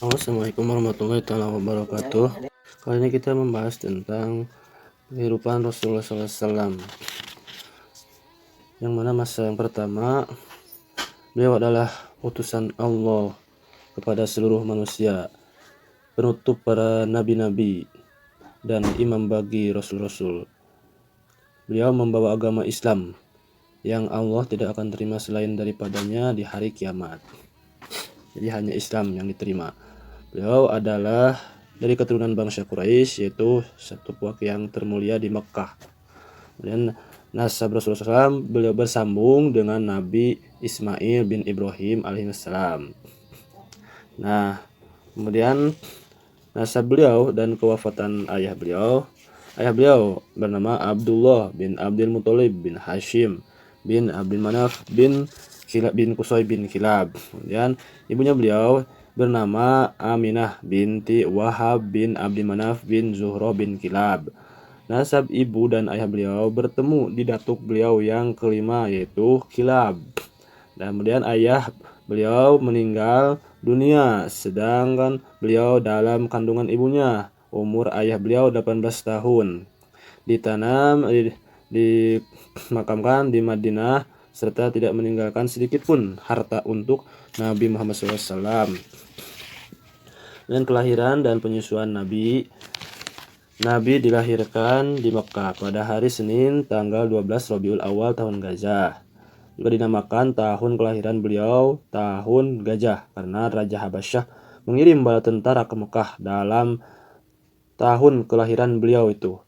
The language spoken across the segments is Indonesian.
Assalamualaikum warahmatullahi wabarakatuh. Kali ini kita membahas tentang kehidupan Rasulullah SAW, yang mana masa yang pertama beliau adalah utusan Allah kepada seluruh manusia, penutup para nabi-nabi dan imam bagi rasul-rasul. Beliau membawa agama Islam yang Allah tidak akan terima selain daripadanya di hari kiamat. Jadi hanya Islam yang diterima. Beliau adalah dari keturunan bangsa Quraisy, yaitu satu puak yang termulia di Mekah. Kemudian nasab Rasulullah SAW, beliau bersambung dengan Nabi Ismail bin Ibrahim alaihissalam. Nah, kemudian nasab beliau dan kewafatan ayah beliau. Ayah beliau bernama Abdullah bin Abdul Muthalib bin Hashim bin Abdul Manaf bin Kilab bin Qusay bin Kilab. Kemudian ibunya beliau bernama Aminah binti Wahab bin Abdi Manaf bin Zuhra bin Kilab. Nasab ibu dan ayah beliau bertemu di datuk beliau yang kelima, yaitu Kilab. Dan kemudian ayah beliau meninggal dunia sedangkan beliau dalam kandungan ibunya. Umur ayah beliau 18 tahun. Ditanam, dimakamkan di Madinah serta tidak meninggalkan sedikit pun harta untuk Nabi Muhammad SAW. Dan kelahiran dan penyusuan Nabi dilahirkan di Mekah pada hari Senin tanggal 12 Rabiul Awal tahun Gajah. Juga dinamakan tahun kelahiran beliau tahun Gajah karena Raja Habasyah mengirim bala tentara ke Mekah dalam tahun kelahiran beliau itu.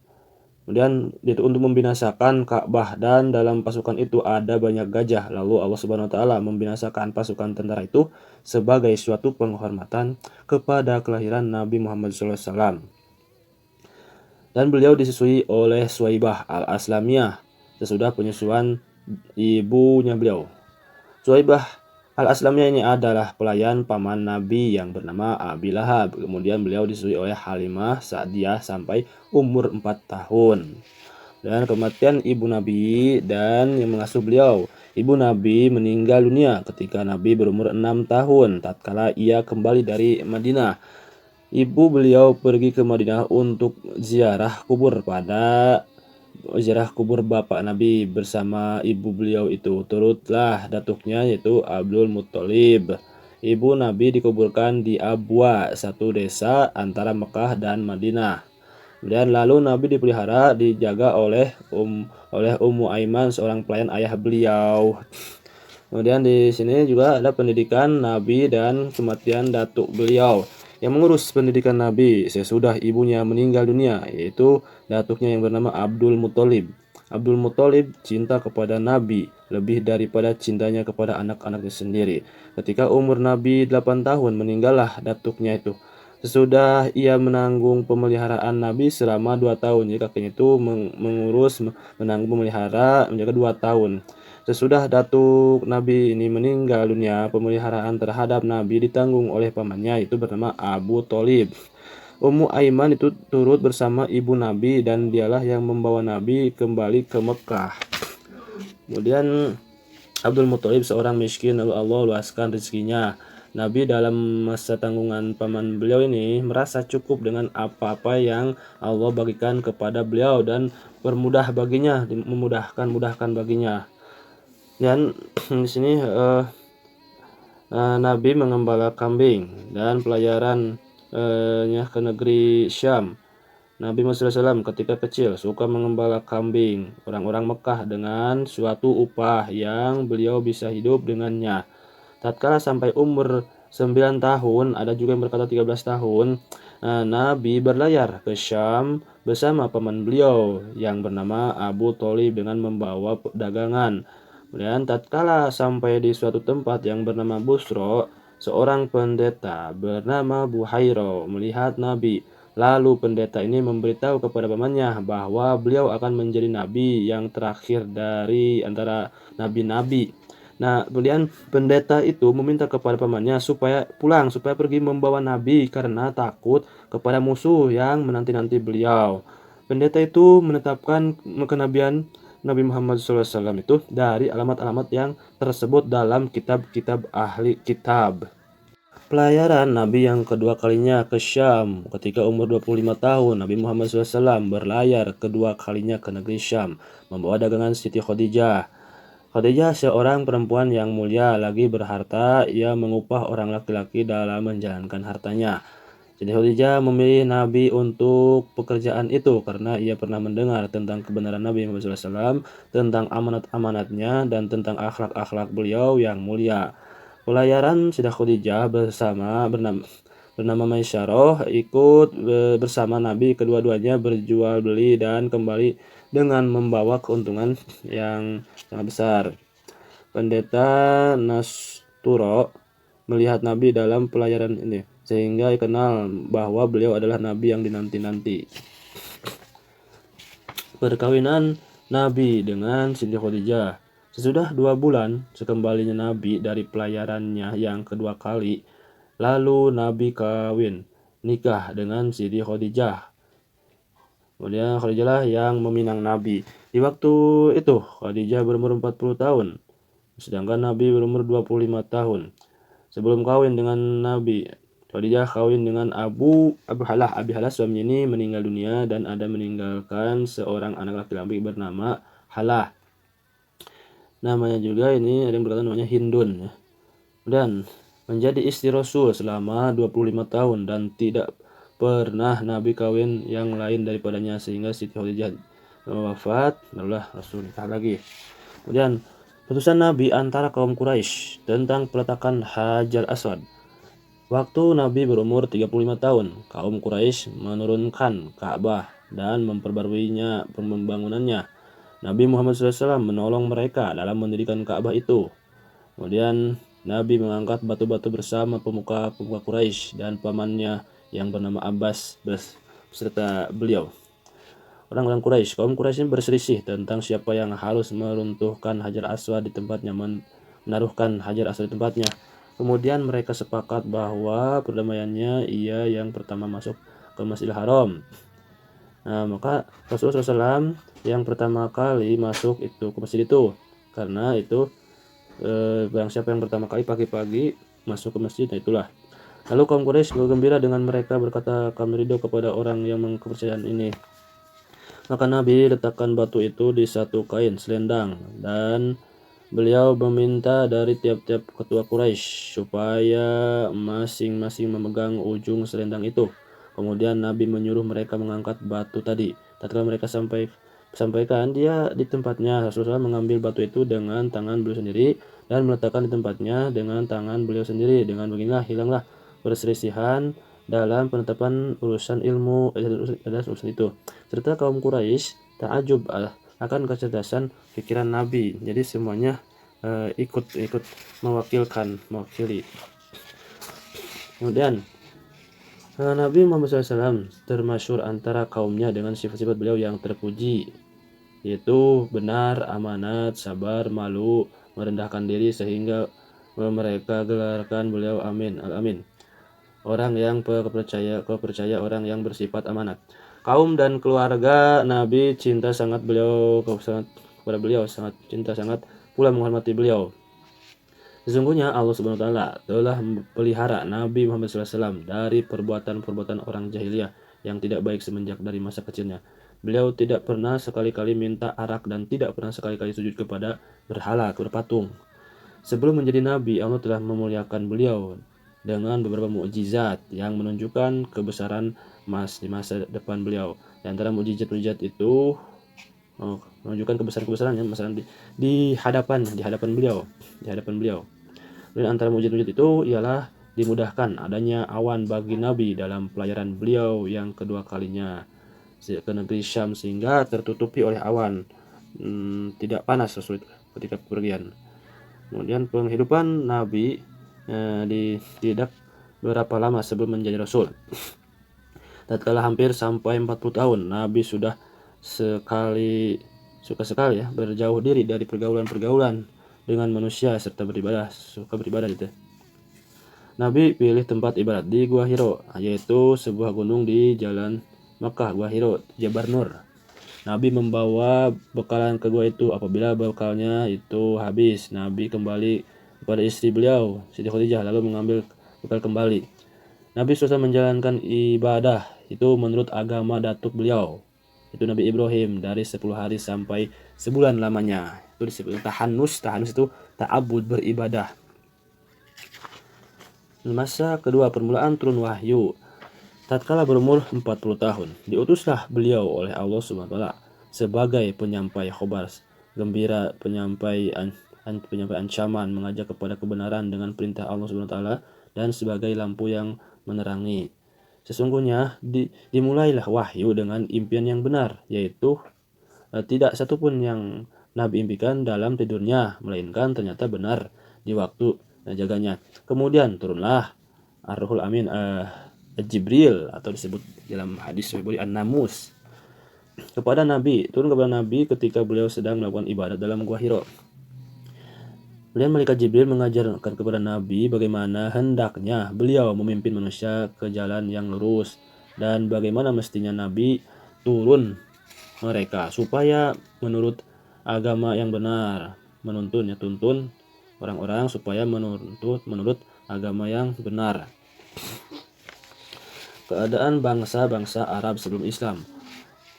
Kemudian untuk membinasakan Ka'bah, dan dalam pasukan itu ada banyak gajah. Lalu Allah Subhanahu wa taala membinasakan pasukan tentara itu sebagai suatu penghormatan kepada kelahiran Nabi Muhammad SAW. Dan beliau disusui oleh Suwaibah al-Aslamiyah sesudah penyusuan ibunya beliau. Suwaibah al-Aslamiyah ini adalah pelayan paman Nabi yang bernama Abi Lahab. Kemudian beliau disusui oleh Halimah Sa'diyah sampai umur 4 tahun. Dan kematian ibu Nabi dan yang mengasuh beliau. Ibu Nabi meninggal dunia ketika Nabi berumur 6 tahun tatkala ia kembali dari Madinah. Ibu beliau pergi ke Madinah untuk ziarah kubur bapak Nabi bersama ibu beliau itu. Turutlah datuknya, yaitu Abdul Muthalib. Ibu Nabi dikuburkan di Abwa, satu desa antara Mekah dan Madinah. Kemudian lalu Nabi dijaga oleh Ummu Aiman, seorang pelayan ayah beliau. Kemudian di sini juga ada pendidikan Nabi dan kematian datuk beliau. Yang mengurus pendidikan Nabi sesudah ibunya meninggal dunia, yaitu datuknya yang bernama Abdul Muthalib. Abdul Muthalib cinta kepada Nabi lebih daripada cintanya kepada anak-anaknya sendiri. Ketika umur Nabi 8 tahun meninggallah datuknya itu. Sesudah ia menanggung pemeliharaan Nabi selama 2 tahun. Jadi kakeknya itu menanggung memelihara menjaga 2 tahun. Sesudah datuk Nabi ini meninggal dunia, pemeliharaan terhadap Nabi ditanggung oleh pamannya, itu bernama Abu Thalib. Ummu Aiman itu turut bersama ibu Nabi dan dialah yang membawa Nabi kembali ke Mekah. Kemudian Abdul Muthalib seorang miskin, lalu Allah luaskan rezekinya. Nabi dalam masa tanggungan paman beliau ini merasa cukup dengan apa-apa yang Allah bagikan kepada beliau dan memudahkan baginya. Dan di sini Nabi mengembala kambing dan pelayaran ke negeri Syam. Nabi Muhammad SAW ketika kecil suka mengembala kambing orang-orang Mekah dengan suatu upah yang beliau bisa hidup dengannya. Tatkala sampai umur 9 tahun, ada juga yang berkata 13 tahun, Nabi berlayar ke Syam bersama paman beliau yang bernama Abu Thalib dengan membawa dagangan. Kemudian tatkala sampai di suatu tempat yang bernama Busro, seorang pendeta bernama Buhairo melihat Nabi. Lalu pendeta ini memberitahu kepada pamannya bahwa beliau akan menjadi nabi yang terakhir dari antara nabi-nabi. Nah, kemudian pendeta itu meminta kepada pamannya supaya pergi membawa Nabi karena takut kepada musuh yang menanti-nanti beliau. Pendeta itu menetapkan kenabian Nabi Muhammad SAW itu dari alamat-alamat yang tersebut dalam kitab-kitab ahli kitab. Pelayaran Nabi yang kedua kalinya ke Syam ketika umur 25 tahun, Nabi Muhammad SAW berlayar kedua kalinya ke negeri Syam, membawa dagangan Siti Khadijah. Khadijah seorang perempuan yang mulia lagi berharta, ia mengupah orang laki-laki dalam menjalankan hartanya. Siti Khadijah memilih Nabi untuk pekerjaan itu karena ia pernah mendengar tentang kebenaran Nabi Muhammad SAW, tentang amanat-amanatnya, dan tentang akhlak-akhlak beliau yang mulia. Pelayaran Siti Khadijah bernama Maisyarah ikut bersama Nabi. Kedua-duanya berjual beli dan kembali dengan membawa keuntungan yang sangat besar. Pendeta Nasturo melihat Nabi dalam pelayaran ini sehingga dikenal bahwa beliau adalah Nabi yang dinanti-nanti. Perkawinan Nabi dengan Siti Khadijah. Sesudah 2 bulan sekembalinya Nabi dari pelayarannya yang kedua kali, lalu Nabi nikah dengan Siti Khadijah. Kemudian Khadijah lah yang meminang Nabi. Di waktu itu Khadijah berumur 40 tahun, sedangkan Nabi berumur 25 tahun. Sebelum kawin dengan Nabi, Khadijah kawin dengan Abu Halah. Abi Halah suami ini meninggal dunia dan ada meninggalkan seorang anak laki-laki bernama Halah. Namanya juga ini ada yang berkata namanya Hindun. Dan menjadi istri Rasul selama 25 tahun dan tidak pernah Nabi kawin yang lain daripadanya sehingga Siti Khadijah wafat, lalu Rasul nikah lagi. Kemudian putusan Nabi antara kaum Quraisy tentang peletakan Hajar Aswad. Waktu Nabi berumur 35 tahun, kaum Quraisy menurunkan Ka'bah dan memperbaruinya pembangunannya. Nabi Muhammad SAW menolong mereka dalam mendirikan Ka'bah itu. Kemudian Nabi mengangkat batu-batu bersama pemuka-pemuka Quraisy dan pamannya yang bernama Abbas beserta beliau. Orang-orang Quraisy, kaum Quraisy berselisih tentang siapa yang harus meruntuhkan Hajar Aswad di tempatnya, menaruhkan Hajar Aswad di tempatnya. Kemudian mereka sepakat bahwa perdamaiannya ia yang pertama masuk ke Masjidil Haram. Nah, maka Rasulullah SAW yang pertama kali masuk itu ke masjid itu, karena itu barang siapa yang pertama kali pagi-pagi masuk ke masjid, nah itulah. Lalu kaum Quraisy bergembira dengan mereka, berkata, kami ridho kepada orang yang kepercayaan ini. Maka Nabi letakkan batu itu di satu kain selendang dan beliau meminta dari tiap-tiap ketua Quraisy supaya masing-masing memegang ujung selendang itu. Kemudian Nabi menyuruh mereka mengangkat batu tadi. Tatkala mereka sampaikan dia di tempatnya, Rasulullah mengambil batu itu dengan tangan beliau sendiri dan meletakkan di tempatnya dengan tangan beliau sendiri. Dengan beginilah hilanglah perselisihan dalam penetapan urusan ilmu urusan itu. Serta kaum Quraisy takjub akan kecerdasan pikiran Nabi. Jadi semuanya ikut mewakili. Kemudian Nabi Muhammad SAW termasyhur antara kaumnya dengan sifat-sifat beliau yang terpuji, yaitu benar, amanat, sabar, malu, merendahkan diri, sehingga mereka gelarkan beliau Amin, Al-Amin. Orang yang percaya, orang yang bersifat amanat. Kaum dan keluarga Nabi cinta sangat kepada beliau, sangat cinta sangat pula menghormati beliau. Sesungguhnya Allah Subhanahu wa taala telah pelihara Nabi Muhammad SAW dari perbuatan-perbuatan orang jahiliyah yang tidak baik semenjak dari masa kecilnya. Beliau tidak pernah sekali-kali minta arak dan tidak pernah sekali-kali sujud kepada berhala, patung. Sebelum menjadi nabi, Allah telah memuliakan beliau dengan beberapa mukjizat yang menunjukkan kebesaran di masa depan beliau. Di antara mukjizat itu menunjukkan kebesaran-kebesarannya di hadapan beliau. Dan antara mukjizat itu ialah dimudahkan adanya awan bagi Nabi dalam pelayaran beliau yang kedua kalinya ke negeri Syam sehingga tertutupi oleh awan, tidak panas ketika pergian. Kemudian penghidupan Nabi tidak berapa lama sebelum menjadi Rasul. Tatkala hampir sampai 40 tahun, Nabi sudah suka sekali ya berjauh diri dari pergaulan-pergaulan dengan manusia serta suka beribadah gitu. Nabi pilih tempat ibadat di Gua Hiro, yaitu sebuah gunung di jalan Makkah, Gua Hiro, Jabar Nur. Nabi membawa bekalan ke gua itu. Apabila bekalnya itu habis, Nabi kembali kepada istri beliau, Siti Khadijah, lalu mengambil bekal kembali. Nabi SAW menjalankan ibadah itu menurut agama datuk beliau, itu Nabi Ibrahim, dari 10 hari sampai sebulan lamanya. Itu disebut tahanus. Tahanus itu ta'abud, beribadah. Masa kedua permulaan turun wahyu. Tatkala berumur 40 tahun, diutuslah beliau oleh Allah SWT sebagai penyampai khobar gembira, penyampai ancaman, mengajak kepada kebenaran dengan perintah Allah SWT, dan sebagai lampu yang menerangi. Sesungguhnya dimulailah wahyu dengan impian yang benar, yaitu tidak satupun yang Nabi impikan dalam tidurnya, melainkan ternyata benar di waktu jaganya. Kemudian turunlah Ar-Ruhul Amin, Jibril, atau disebut dalam hadis Bukhari An-Namus, kepada Nabi, turun kepada Nabi ketika beliau sedang melakukan ibadat dalam Gua Hira. Kemudian malaikat Jibril mengajarkan kepada Nabi bagaimana hendaknya beliau memimpin manusia ke jalan yang lurus, dan bagaimana mestinya Nabi turun mereka supaya menurut agama yang benar, tuntun orang-orang supaya menurut agama yang benar. Keadaan bangsa-bangsa Arab sebelum Islam.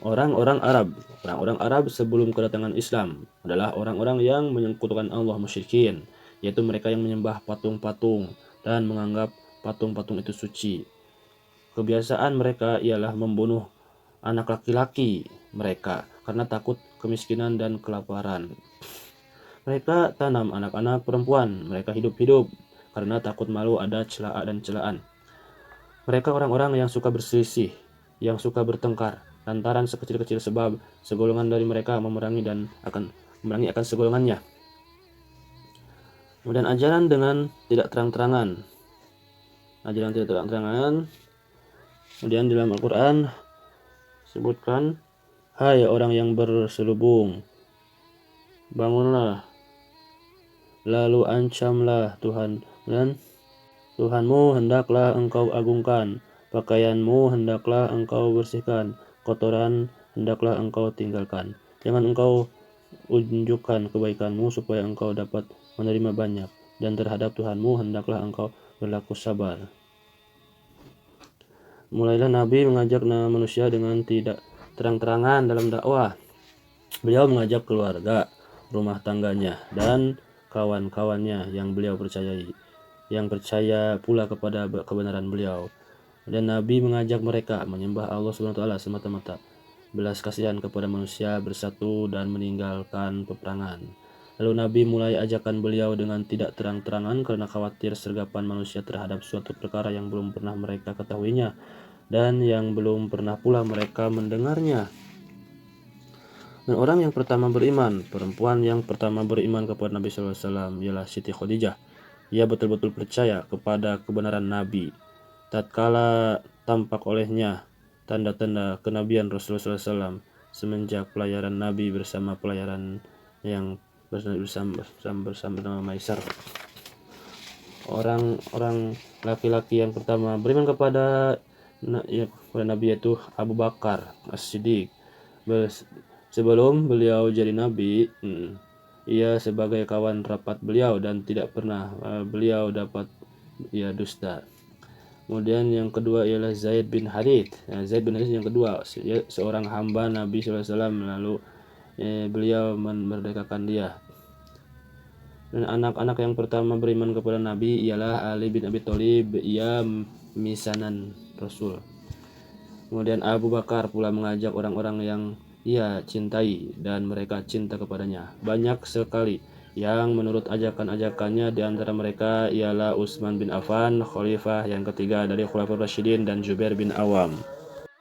Orang-orang Arab sebelum kedatangan Islam adalah orang-orang yang menyekutukan Allah, musyrikin, yaitu mereka yang menyembah patung-patung dan menganggap patung-patung itu suci. Kebiasaan mereka ialah membunuh anak laki-laki mereka karena takut kemiskinan dan kelaparan. Mereka tanam anak-anak perempuan mereka hidup-hidup karena takut malu ada celaan dan celaan. Mereka orang-orang yang suka berselisih, yang suka bertengkar, lantaran sekecil-kecil sebab segolongan dari mereka memerangi akan segolongannya. Kemudian ajaran dengan tidak terang-terangan. Kemudian dalam Al-Quran sebutkan, hai orang yang berselubung, bangunlah, lalu ancamlah Tuhan, dan Tuhanmu hendaklah engkau agungkan, pakaianmu hendaklah engkau bersihkan, kotoran hendaklah engkau tinggalkan. Jangan engkau unjukkan kebaikanmu supaya engkau dapat menerima banyak, dan terhadap Tuhanmu hendaklah engkau berlaku sabar. Mulailah Nabi mengajak manusia dengan tidak terang-terangan dalam dakwah. Beliau mengajak keluarga, rumah tangganya, dan kawan-kawannya yang beliau percayai, yang percaya pula kepada kebenaran beliau. Dan Nabi mengajak mereka menyembah Allah SWT semata-mata, belas kasihan kepada manusia, bersatu dan meninggalkan peperangan. Lalu Nabi mulai ajakan beliau dengan tidak terang-terangan karena khawatir sergapan manusia terhadap suatu perkara yang belum pernah mereka ketahuinya dan yang belum pernah pula mereka mendengarnya. Dan orang yang pertama beriman, perempuan yang pertama beriman kepada Nabi SAW ialah Siti Khadijah. Ia betul-betul percaya kepada kebenaran Nabi. Tatkala tampak olehnya tanda-tanda kenabian Rasulullah SAW semenjak pelayaran Nabi bersama pelayaran yang bersama nama Maisar. Orang laki-laki yang pertama beriman kepada Nabi yaitu Abu Bakar As-Siddiq. Sebelum beliau jadi Nabi, ia sebagai kawan rapat beliau dan tidak pernah beliau dapat dusta. Kemudian yang kedua ialah Zaid bin Harith. Zaid bin Harith yang kedua, seorang hamba Nabi SAW, lalu beliau memerdekakan dia. Dan anak-anak yang pertama beriman kepada Nabi ialah Ali bin Abi Thalib, ia misanan Rasul. Kemudian Abu Bakar pula mengajak orang-orang yang ia cintai dan mereka cinta kepadanya. Banyak sekali yang menurut ajakan-ajakannya, di antara mereka ialah Utsman bin Affan, khalifah yang ketiga dari Khulafaur Rasyidin, dan Zubair bin Awam.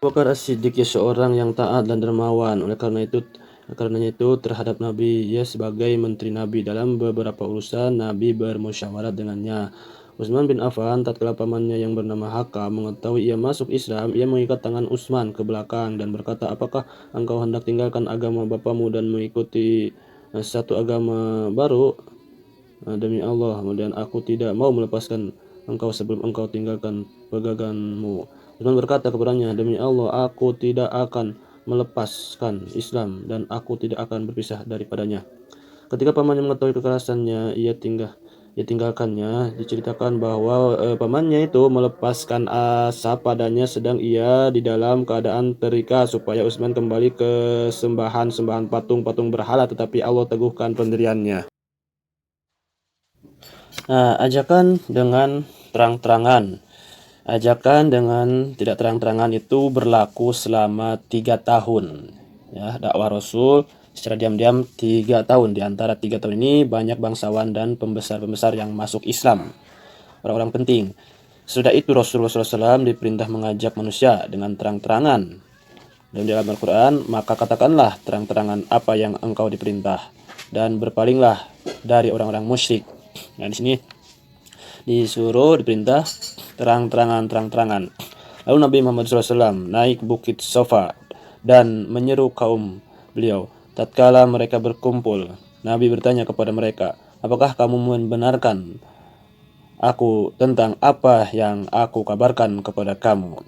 Abu Bakar As-Siddiq seorang yang taat dan dermawan. Oleh karenanya itu terhadap Nabi, ia sebagai menteri Nabi dalam beberapa urusan Nabi bermusyawarah dengannya. Utsman bin Affan, tatkala pamannya yang bernama Hakam mengetahui ia masuk Islam, ia mengikat tangan Utsman ke belakang dan berkata, apakah engkau hendak tinggalkan agama bapamu dan mengikuti satu agama baru? Demi Allah, kemudian aku tidak mau melepaskan engkau sebelum engkau tinggalkan peganganmu. Utsman berkata kepadanya, demi Allah, aku tidak akan melepaskan Islam dan aku tidak akan berpisah daripadanya. Ketika pamannya mengetahui kekerasannya, ia ditinggalkannya. Diceritakan bahwa pamannya itu melepaskan asap padanya sedang ia di dalam keadaan terikat supaya Utsman kembali ke sembahan patung-patung berhala, tetapi Allah teguhkan pendiriannya. Nah, ajakan dengan terang-terangan. Ajakan dengan tidak terang-terangan itu berlaku selama 3 tahun. Ya, dakwah Rasul secara diam-diam 3 tahun. Di antara 3 tahun ini banyak bangsawan dan pembesar-pembesar yang masuk Islam, orang-orang penting. Sudah itu Rasulullah SAW diperintah mengajak manusia dengan terang-terangan. Dan dalam Al-Quran, maka katakanlah terang-terangan apa yang engkau diperintah, dan berpalinglah dari orang-orang musyrik. Nah, di sini disuruh diperintah terang-terangan. Lalu Nabi Muhammad SAW naik bukit Safa dan menyeru kaum beliau. Tatkala mereka berkumpul, Nabi bertanya kepada mereka, apakah kamu membenarkan aku tentang apa yang aku kabarkan kepada kamu?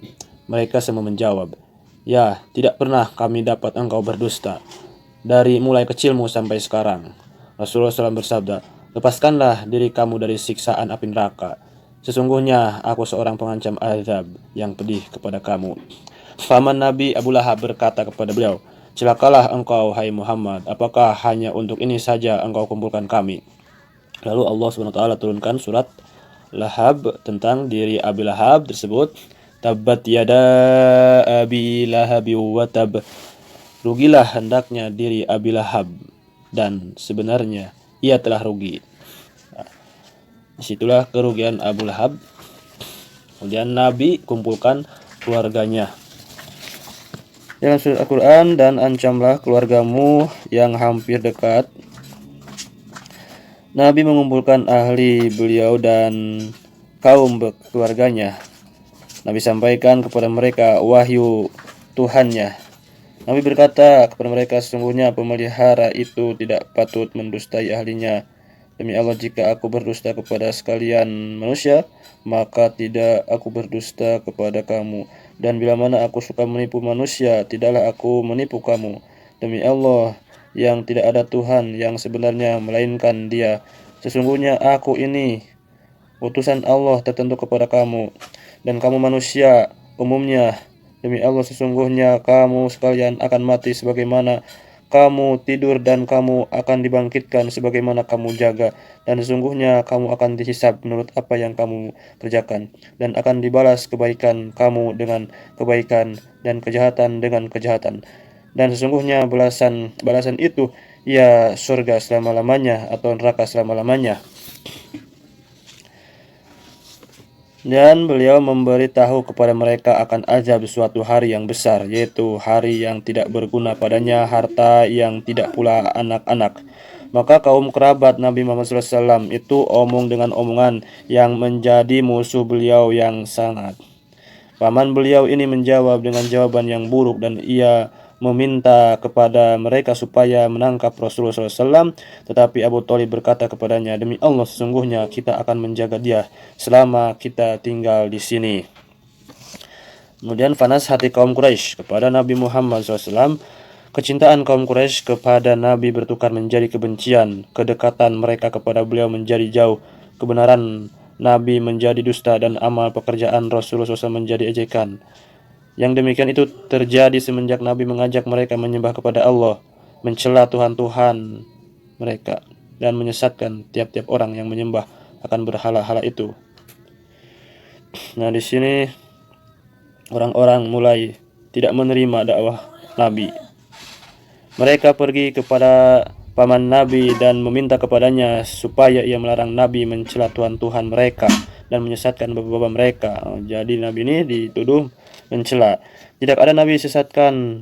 Mereka semua menjawab, ya, tidak pernah kami dapat engkau berdusta dari mulai kecilmu sampai sekarang. Rasulullah SAW bersabda, lepaskanlah diri kamu dari siksaan api neraka. Sesungguhnya aku seorang pengancam azab yang pedih kepada kamu. Paman Nabi Abu Lahab berkata kepada beliau, celakalah engkau hai Muhammad, apakah hanya untuk ini saja engkau kumpulkan kami? Lalu Allah SWT turunkan surat Lahab tentang diri Abu Lahab tersebut. Tabbat yada Abi Lahab wa tab. Rugilah hendaknya diri Abi Lahab, dan sebenarnya ia telah rugi. Disitulah kerugian Abu Lahab. Kemudian Nabi kumpulkan keluarganya dalam surat Al-Quran, dan ancamlah keluargamu yang hampir dekat. Nabi mengumpulkan ahli beliau dan kaum keluarganya. Nabi sampaikan kepada mereka wahyu Tuhannya. Nabi berkata kepada mereka, sesungguhnya pemelihara itu tidak patut mendustai ahlinya. Demi Allah, jika aku berdusta kepada sekalian manusia, maka tidak aku berdusta kepada kamu. Dan bila mana aku suka menipu manusia, tidaklah aku menipu kamu. Demi Allah, yang tidak ada Tuhan yang sebenarnya melainkan Dia. Sesungguhnya aku ini utusan Allah tertentu kepada kamu, dan kamu manusia umumnya. Demi Allah, sesungguhnya kamu sekalian akan mati sebagaimana kamu tidur, dan kamu akan dibangkitkan sebagaimana kamu jaga, dan sesungguhnya kamu akan dihisab menurut apa yang kamu kerjakan, dan akan dibalas kebaikan kamu dengan kebaikan dan kejahatan dengan kejahatan, dan sesungguhnya balasan itu ya surga selama-lamanya atau neraka selama-lamanya. Dan beliau memberitahu kepada mereka akan azab suatu hari yang besar, yaitu hari yang tidak berguna padanya harta, yang tidak pula anak-anak. Maka kaum kerabat Nabi Muhammad SAW itu omong dengan omongan yang menjadi musuh beliau yang sangat. Paman beliau ini menjawab dengan jawaban yang buruk, dan ia meminta kepada mereka supaya menangkap Rasulullah SAW. Tetapi Abu Thalib berkata kepadanya, demi Allah, sesungguhnya kita akan menjaga dia selama kita tinggal di sini. Kemudian panas hati kaum Quraisy kepada Nabi Muhammad SAW. Kecintaan kaum Quraisy kepada Nabi bertukar menjadi kebencian. Kedekatan mereka kepada beliau menjadi jauh. Kebenaran Nabi menjadi dusta, dan amal pekerjaan Rasulullah SAW menjadi ejekan. Yang demikian itu terjadi semenjak Nabi mengajak mereka menyembah kepada Allah, mencela Tuhan-Tuhan mereka, dan menyesatkan tiap-tiap orang yang menyembah akan berhala-hala itu. Nah, di sini orang-orang mulai tidak menerima dakwah Nabi. Mereka pergi kepada paman Nabi dan meminta kepadanya supaya ia melarang Nabi mencela Tuhan-Tuhan mereka dan menyesatkan bapak-bapak mereka. Jadi Nabi ini dituduh mencela. Tidak ada Nabi sesatkan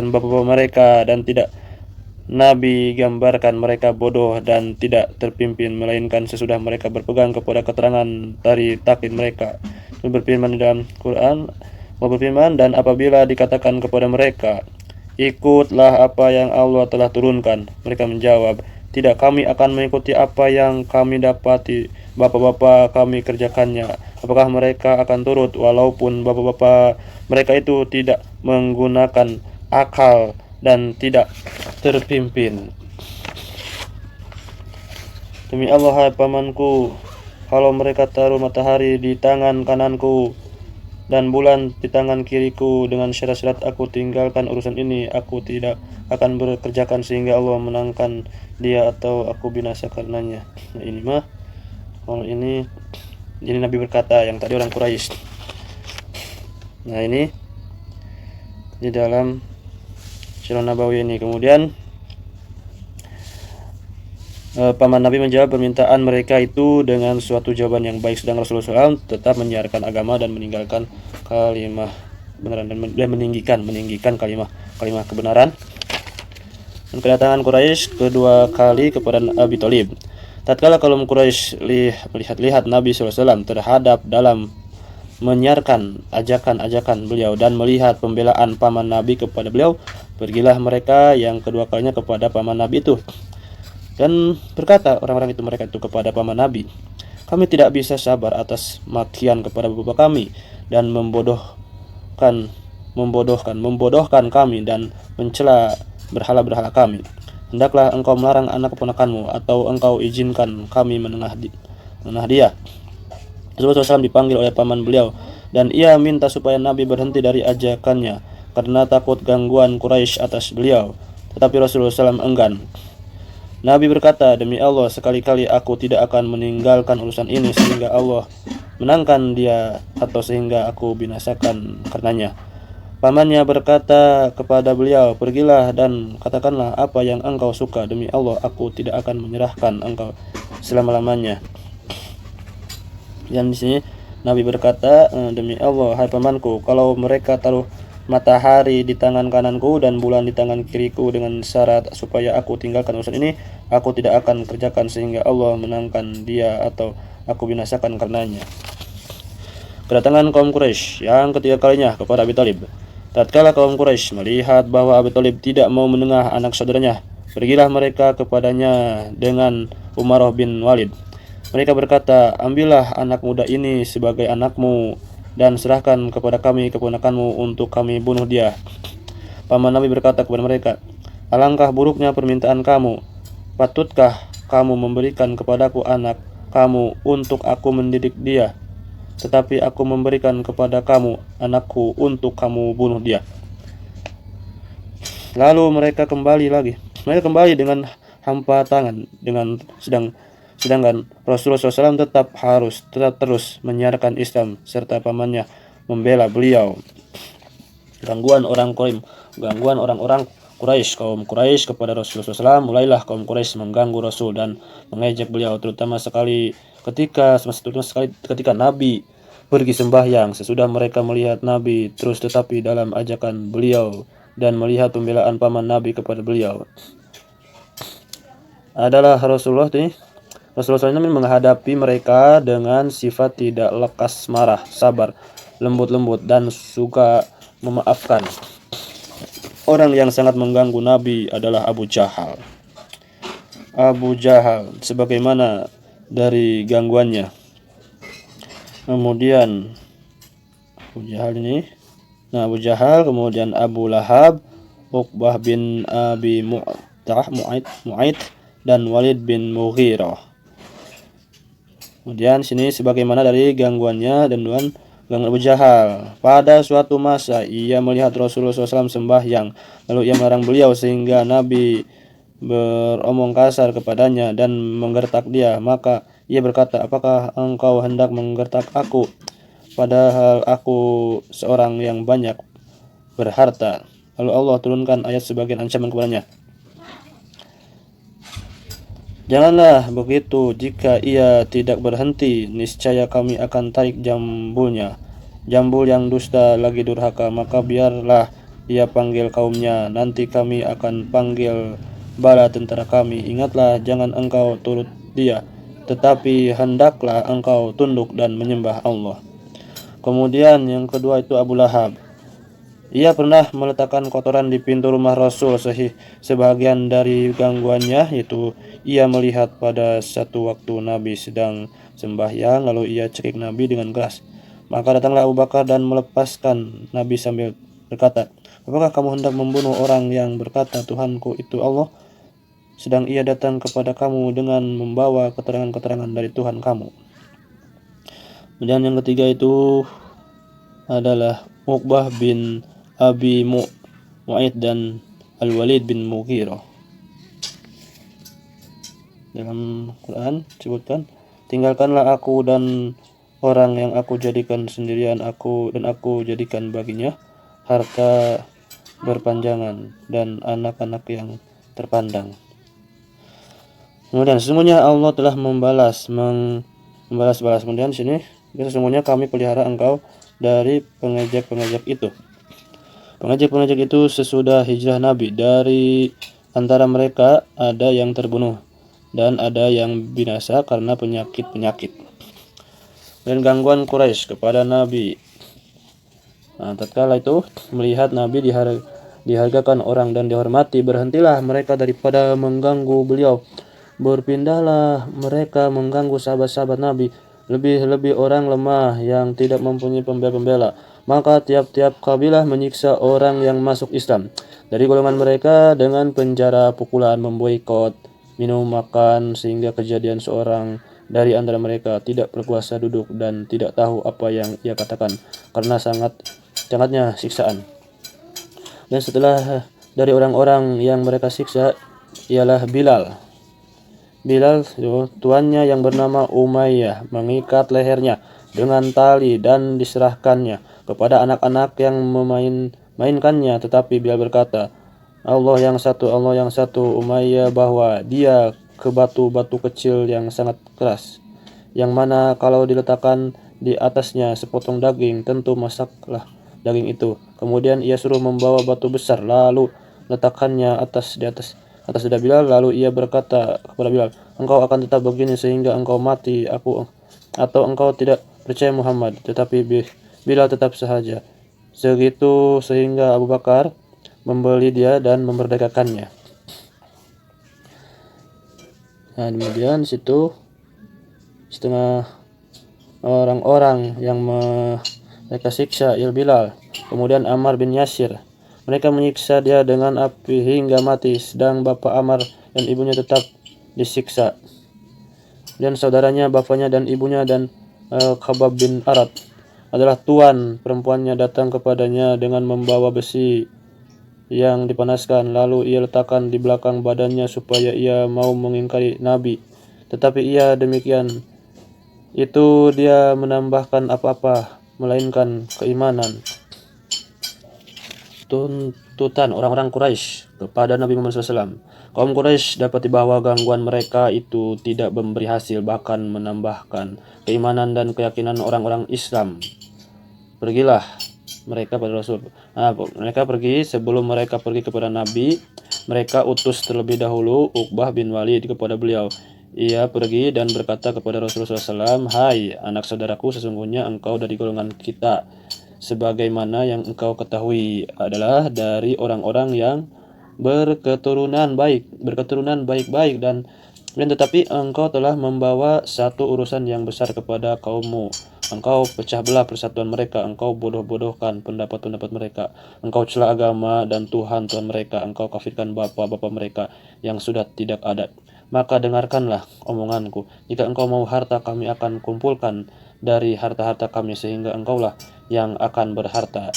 bapak-bapak mereka, dan tidak Nabi gambarkan mereka bodoh dan tidak terpimpin, melainkan sesudah mereka berpegang kepada keterangan dari taklid mereka. Berfirman di dalam Quran, berfirman, dan apabila dikatakan kepada mereka, ikutlah apa yang Allah telah turunkan, mereka menjawab, tidak, kami akan mengikuti apa yang kami dapati bapak-bapak kami kerjakannya. Apakah mereka akan turut walaupun bapak-bapak mereka itu tidak menggunakan akal dan tidak terpimpin? Demi Allah, hai pamanku, kalau mereka taruh matahari di tangan kananku dan bulan di tangan kiriku dengan syarat-syarat aku tinggalkan urusan ini, aku tidak akan bekerjakan sehingga Allah menangkan dia atau aku binasa karenanya. Nah ini mah, kalau ini Nabi berkata, yang tadi orang Quraisy. Nah ini di dalam Sirah Nabawi ini. Kemudian paman Nabi menjawab permintaan mereka itu dengan suatu jawaban yang baik, sedang Rasulullah SAW tetap menyiarkan agama dan meninggalkan kalimah kebenaran dan meninggikan kalimah kebenaran. Dan kedatangan Quraisy kedua kali kepada Abi Thalib. Tatkala kaum Quraisy melihat Nabi SAW terhadap dalam menyiarkan ajakan-ajakan beliau dan melihat pembelaan paman Nabi kepada beliau, pergilah mereka yang kedua kalinya kepada paman Nabi itu. Dan berkata mereka itu kepada paman Nabi, kami tidak bisa sabar atas makian kepada bapak kami dan membodohkan kami dan mencela berhala-berhala kami. Hendaklah engkau melarang anak keponakanmu atau engkau izinkan kami menengah dia. Rasulullah SAW dipanggil oleh paman beliau dan ia minta supaya Nabi berhenti dari ajakannya karena takut gangguan Quraisy atas beliau. Tetapi Rasulullah SAW enggan. Nabi berkata, demi Allah, sekali-kali aku tidak akan meninggalkan urusan ini sehingga Allah menangkan dia atau sehingga aku binasakan karenanya. Pamannya berkata kepada beliau, pergilah dan katakanlah apa yang engkau suka. Demi Allah, aku tidak akan menyerahkan engkau selama-lamanya. Dan di sini Nabi berkata, demi Allah, hai pamanku, kalau mereka taruh matahari di tangan kananku dan bulan di tangan kiriku dengan syarat supaya aku tinggalkan urusan ini, aku tidak akan kerjakan sehingga Allah menangkan dia atau aku binasakan karenanya. Kedatangan kaum Quraisy yang ketiga kalinya kepada Abi Thalib. Tatkala kaum Quraisy melihat bahwa Abi Thalib tidak mau menengah anak saudaranya, pergilah mereka kepadanya dengan Umarah bin Walid. Mereka berkata, ambillah anak muda ini sebagai anakmu dan serahkan kepada kami keponakanmu untuk kami bunuh dia. Paman Nabi berkata kepada mereka, alangkah buruknya permintaan kamu. Patutkah kamu memberikan kepadaku anak kamu untuk aku mendidik dia, tetapi aku memberikan kepada kamu anakku untuk kamu bunuh dia. Lalu mereka kembali dengan hampa tangan sedangkan Rasulullah SAW tetap terus menyiarkan Islam serta pamannya membela beliau. Gangguan orang-orang Quraisy, kaum Quraisy kepada Rasulullah SAW. Mulailah kaum Quraisy mengganggu Rasul dan mengejek beliau, terutama sekali ketika Nabi pergi sembahyang. Sesudah mereka melihat Nabi terus tetapi dalam ajakan beliau dan melihat pembelaan paman Nabi kepada beliau adalah Rasulullah SAW menghadapi mereka dengan sifat tidak lekas marah, sabar, lembut dan suka memaafkan. Orang yang sangat mengganggu Nabi adalah Abu Jahal. Sebagaimana dari gangguannya. Kemudian Abu Jahal, kemudian Abu Lahab, Uqbah bin Abi Mu'aid dan Walid bin Mughirah. Kemudian sini sebagaimana dari gangguan Abu Jahal. Pada suatu masa ia melihat Rasulullah SAW sembahyang, lalu ia melarang beliau sehingga Nabi beromong kasar kepadanya dan menggertak dia. Maka ia berkata, apakah engkau hendak menggertak aku, padahal aku seorang yang banyak berharta? Lalu Allah turunkan ayat sebagian ancaman kepadanya. Janganlah begitu, jika ia tidak berhenti, niscaya kami akan tarik jambulnya. Jambul yang dusta lagi durhaka, maka biarlah ia panggil kaumnya, nanti kami akan panggil bala tentara kami. Ingatlah, jangan engkau turut dia, tetapi hendaklah engkau tunduk dan menyembah Allah. Kemudian yang kedua itu Abu Lahab. Ia pernah meletakkan kotoran di pintu rumah Rasul. Sebagian dari gangguannya yaitu ia melihat pada satu waktu Nabi sedang sembahyang, lalu ia cekik Nabi dengan keras. Maka datanglah Abu Bakar dan melepaskan Nabi sambil berkata, apakah kamu hendak membunuh orang yang berkata Tuhanku itu Allah? sedang ia datang kepada kamu dengan membawa keterangan-keterangan dari Tuhan kamu. Kemudian yang ketiga itu adalah Uqbah bin Abi Mu'aid dan Al-Walid bin Mughirah. Dalam Quran disebutkan, tinggalkanlah aku dan orang yang aku jadikan sendirian aku jadikan baginya harta berpanjangan dan anak-anak yang terpandang. Kemudian sesungguhnya Allah telah membalas Kemudian di sini sesungguhnya kami pelihara engkau dari pengejek-pengejek itu. Pengejek-pengejek itu sesudah hijrah Nabi, dari antara mereka ada yang terbunuh dan ada yang binasa karena penyakit-penyakit. Dan gangguan Quraisy kepada Nabi. Tatkala itu melihat Nabi dihargakan orang dan dihormati, berhentilah mereka daripada mengganggu beliau. Berpindahlah mereka mengganggu sahabat-sahabat Nabi, lebih-lebih orang lemah yang tidak mempunyai pembela. Maka tiap-tiap kabilah menyiksa orang yang masuk Islam dari golongan mereka dengan penjara, pukulan, memboikot, minum, makan, sehingga kejadian seorang dari antara mereka tidak berkuasa duduk dan tidak tahu apa yang ia katakan karena sangatnya siksaan. Dan setelah dari orang-orang yang mereka siksa ialah Bilal, tuannya yang bernama Umayyah mengikat lehernya dengan tali dan diserahkannya kepada anak-anak yang memainkannya. Tetapi Bilal berkata, Allah yang satu. Umayyah bahwa dia ke batu-batu kecil yang sangat keras, yang mana kalau diletakkan di atasnya sepotong daging, tentu masaklah daging itu. Kemudian ia suruh membawa batu besar, lalu letakkannya di atas dada Bilal. Lalu ia berkata kepada Bilal, engkau akan tetap begini sehingga engkau mati, atau engkau tidak percaya Muhammad. Tetapi Bilal tetap saja segitu, sehingga Abu Bakar membeli dia dan memerdekakannya. Kemudian situ setengah orang-orang yang mereka siksa Bilal, kemudian Ammar bin Yasir. Mereka menyiksa dia dengan api hingga mati, sedang bapak Ammar dan ibunya tetap disiksa. Dan saudaranya, bapaknya dan ibunya dan Khabab bin Arad adalah tuan perempuannya datang kepadanya dengan membawa besi yang dipanaskan, lalu ia letakkan di belakang badannya supaya ia mau mengingkari Nabi. Tetapi ia demikian itu dia menambahkan apa-apa melainkan keimanan. Tuntutan orang-orang Quraisy kepada Nabi Muhammad SAW. Kaum Quraisy dapat bahwa gangguan mereka itu tidak memberi hasil, bahkan menambahkan keimanan dan keyakinan orang-orang Islam. Pergilah mereka pada Rasul. Mereka pergi. Sebelum mereka pergi kepada Nabi, mereka utus terlebih dahulu Uqbah bin Walid kepada beliau. Ia pergi dan berkata kepada Rasulullah SAW, hai anak saudaraku, sesungguhnya engkau dari golongan kita, sebagaimana yang engkau ketahui adalah dari orang-orang yang berketurunan baik-baik dan tetapi engkau telah membawa satu urusan yang besar kepada kaummu. Engkau pecah belah persatuan mereka, engkau bodoh-bodohkan pendapat-pendapat mereka, engkau cela agama dan Tuhan-Tuhan mereka, engkau kafirkan bapa-bapa mereka yang sudah tidak ada. Maka dengarkanlah omonganku, jika engkau mau harta, kami akan kumpulkan dari harta-harta kami, sehingga engkaulah yang akan berharta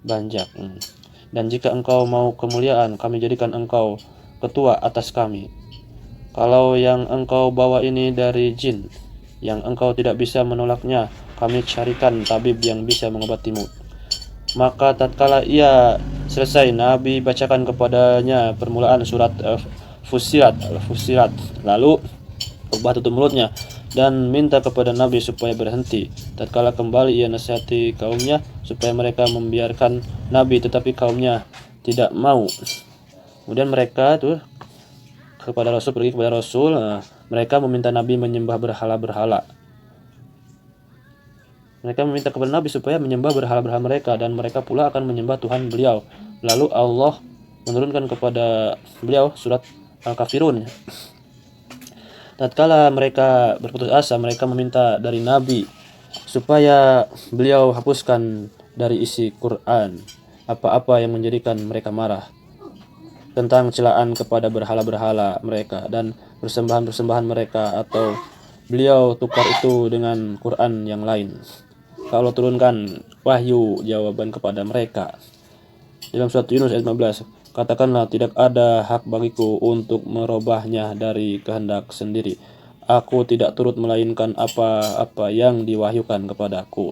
banyak. Dan jika engkau mau kemuliaan, kami jadikan engkau ketua atas kami. Kalau yang engkau bawa ini dari jin, yang engkau tidak bisa menolaknya, kami carikan tabib yang bisa mengobatimu. Maka tatkala ia selesai, Nabi bacakan kepadanya permulaan surat Fussilat. Lalu Uqbah tutup mulutnya dan minta kepada Nabi supaya berhenti. Tatkala kembali, ia nasihati kaumnya supaya mereka membiarkan Nabi, tetapi kaumnya tidak mau. Kemudian mereka pergi kepada Rasul. Mereka meminta Nabi menyembah berhala-berhala. Mereka meminta kepada Nabi supaya menyembah berhala-berhala mereka, dan mereka pula akan menyembah Tuhan beliau. Lalu Allah menurunkan kepada beliau surat Al-Kafirun. Tatkala mereka berputus asa, mereka meminta dari Nabi supaya beliau hapuskan dari isi Quran apa-apa yang menjadikan mereka marah. tentang celaan kepada berhala-berhala mereka dan persembahan-persembahan mereka, atau beliau tukar itu dengan Quran yang lain? Kalau turunkan wahyu jawaban kepada mereka. Dalam surat Yunus ayat 15, katakanlah, tidak ada hak bagiku untuk merubahnya dari kehendak sendiri. Aku tidak turut melainkan apa-apa yang diwahyukan kepadaku.